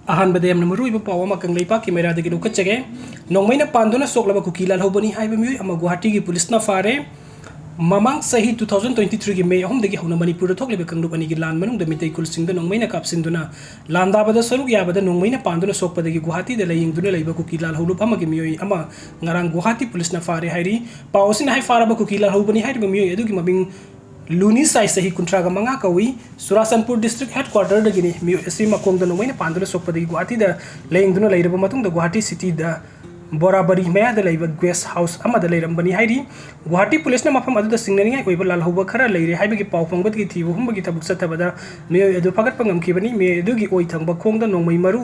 अहानबदे Yemen मरुइब पाव अमा कंगलै पाकी मैरादगी नुकचगे नोंमैना पांदुना सोकलबा cookie लालहौबनी हाइबा मियोय अमा गुवाहाटी की पुलिसना फारे ममांग सही 2023 की मे अहमदगी हौना मणिपुर थोकलेबा कंगलुप अनिगी लान मनुंगदा मितै कुलसिंग नोंमैना कापसिंदुना लांदाबदा सरुक याबदा नोंमैना पांदुना सोकपदगी गुवाहाटी दा लयिंगदुना लैबा कुकी लालहौलुप अमागी मियोय अमा ngarang गुवाहाटी पुलिसना फारे हाइरी पावसिना हाइ फाराबा कुकी लालहौबनी हाइरिबा मियोय अदुगी ममिंग लूनी साई सही कुंट्रागा मंगा कवी सुरासनपुर डिस्ट्रिक्ट हेडक्वार्टर दगिनी मियोय असि मकोंगदा नोंमैना पांदुना सोकपदगी गुवाहाटी दा लयिंगदुना लैरबा मतुंगदा गुवाहाटी सिटी दा बोराबरी मयादा लैबा गेस्ट हाउस अमदा लैरंबनी हाइरी गुवाहाटी पुलिसना मफम अदुदा सिंगनानिंगाय ओइबा लालहौबा खरा लैरे हाइबगी पाव फंगबदगी थीबु हुंबगी थबुक सथबदा मियोय अदु फगतपा ngamखिबनी मियोय अदुगी ओइ थंगबा खोंगदा नोंमै मरु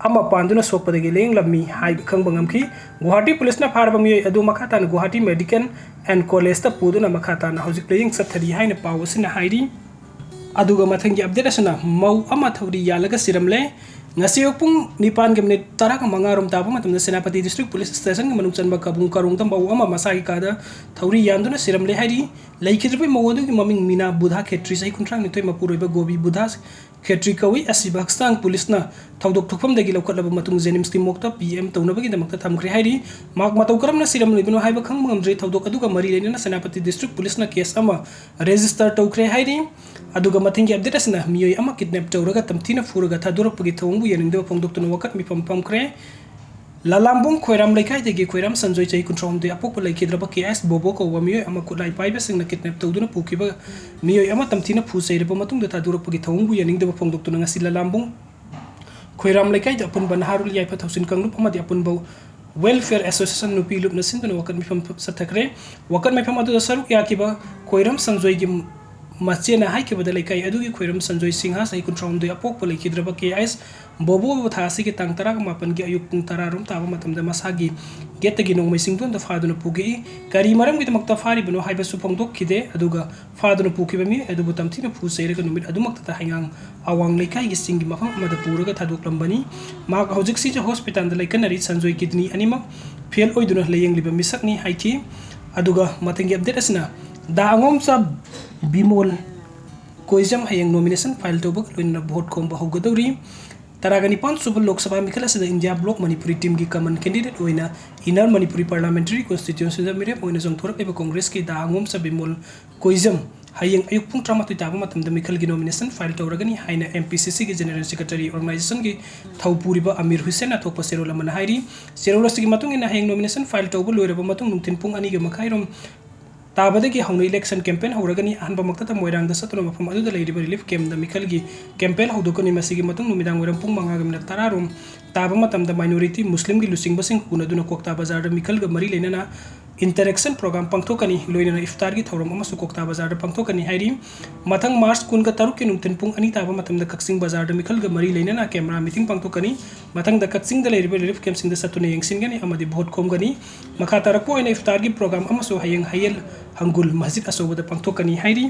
अमा पांदुना सोकपदगी लेंगलमी हाइब खंगबा ngamखि गुवाहाटी पुलिसना फारबा मियोय अदु मखातान गुवाहाटी मेडिकल एंड कॉलेज ता पुदुना मखातान हौजिक लेंग सथरी हाइना पाव असिना हाइरी अदुगा मथंगी अपडेट असना मौ अमा थौरी यालगा सिरमले ngasi okpung nipan gemne tara ka mangarom taba matamda senapati district police station ga manung chanba kabung karung tam baw ama masagi kada thauri yanduna siramle hairi laikhidrbe mawodu ki maming mina budha khetri sai kuntrang nitoi mapuroiba gobi budha khetri kawi asiba stang police na thaudok thokpam dagi lokhatlaba matung jenims ki mokta pm taunabagi damakta thamkhri hairi mak matau karamna siram libino haiba khang ngamdre thaudok aduga mari leina senapati district police na case ama register tawkhre hairi aduga mathingi update asna miyoy ama kidnap tawraga tamthina furaga thadurapagi thongbu yaningdo phongdoktuna wakat mi pam kre lalambung khoiram laikai degi khoiram sanjoy chai kunthrom de apok laikhidraba ks bobo ko wamiyoy ama kulai paiba singna kidnap tawduna pukiba miyoy ama tamthina phu sairaba matungda thadurapagi thongbu yaningdo phongdoktuna ngasi lalambung khoiram laikai da apun banharul yai pha thausin kanglup amadi apun bau welfare association nupi lup na sinduna wakat mi pam sathakre wakat mi pam adu saruk yakiba khoiram sanjoy gi मचेना हाइके बदले कई अदुगी खोइरम संजोय सिंहा सही कुंट्रम दे अपोक पले किद्रबा के ice बोबो थासी के तंग तरा मापन के अयुक पुंग तरा रुम ताबा मतम द मसागी गेट गी नोंमै सिंगदुन द फादुन पुगे करी मरम गित मक्ता फारी बनो हाइबा सुफंगदोक खिदे अदुगा फादुन पुखिबा मी अदुबु तमथिन फु सेरगा नुमित अदुमक्ता ता हाइंगांग अवांग लेखाई गी सिंगी मफम अमद पुरगा थादोक लंबनी माक हौजिक सि हॉस्पिटल द लेकनरी संजोय किडनी अनिमक फेल ओइदुन लेयंग लिबा मिसकनी हाइथि अदुगा मथिंग अपडेट असना दा अंगोम सब बिमोल कोइजम हयंग नॉमिनेशन फाइल तौबक लोइना भोट खोंबा हौगदौरी तरागनी 5 सुब लोकसभा मिखल असदा इंडिया ब्लॉक मणिपुरी टीम की कमन कैंडिडेट ओइना इनर मणिपुरी पार्लियामेंट्री कॉन्स्टिट्यूएंसी दा मिरे ओइना जोंथोरक कांग्रेस की दा अंगोम सब बिमोल कोइजम हयंग अयुक पुंग 38 ताबा मतम द मिखल की नॉमिनेशन फाइल तौरगनी हाइना एमपीसीसी की जनरल सेक्रेटरी ऑर्गेनाइजेशन की थौपुरिबा अमीर हुसैन अथोप सेरोल मन हाइरी सेरोलस की मतुंग इन हयंग नॉमिनेशन फाइल तौब लोइरबा मतुंग नुंथिन पुंग अनि ग मखाइरोम ताबदगी हौना इलेक्शन कैंपेन हौरगनी अहनबा मक्ता मोइरांग द सतनो मफम अदुदा लैरिबा रिलीफ कैंप द मिखल की कैंपेन हौदोकनी मसिगी मतुंग नुमिदांग वरम पुंग मंगा गमना तरारोम ताबा मतम द माइनॉरिटी मुस्लिम की लुसिंग बसिंग हुनदुना कोकता बाजार द मिखल ग मरी लेना इंटरेक्शन प्रोग्राम पंगथोकनी लोइना इफ्तार की थौरम अमसु कोकता बाजार पंगथोकनी हाइरी मथंग मार्च कुन का तरुक के नुमथिन पुंग अनि ताबा मतम द कक्सिंग बाजार द मिखल ग मरी लेना कैमरा मीटिंग पंगथोकनी मथंग द कक्सिंग द लैरिबा रिलीफ कैंप सिंग द सतुने यंगसिनगनी अमदि भोट खोमगनी मखा तरको इन इफ्तार की प्रोग्राम अमसु हयंग हयल हंगुल मस्जिद असोबद पंगथोकनी हाइरी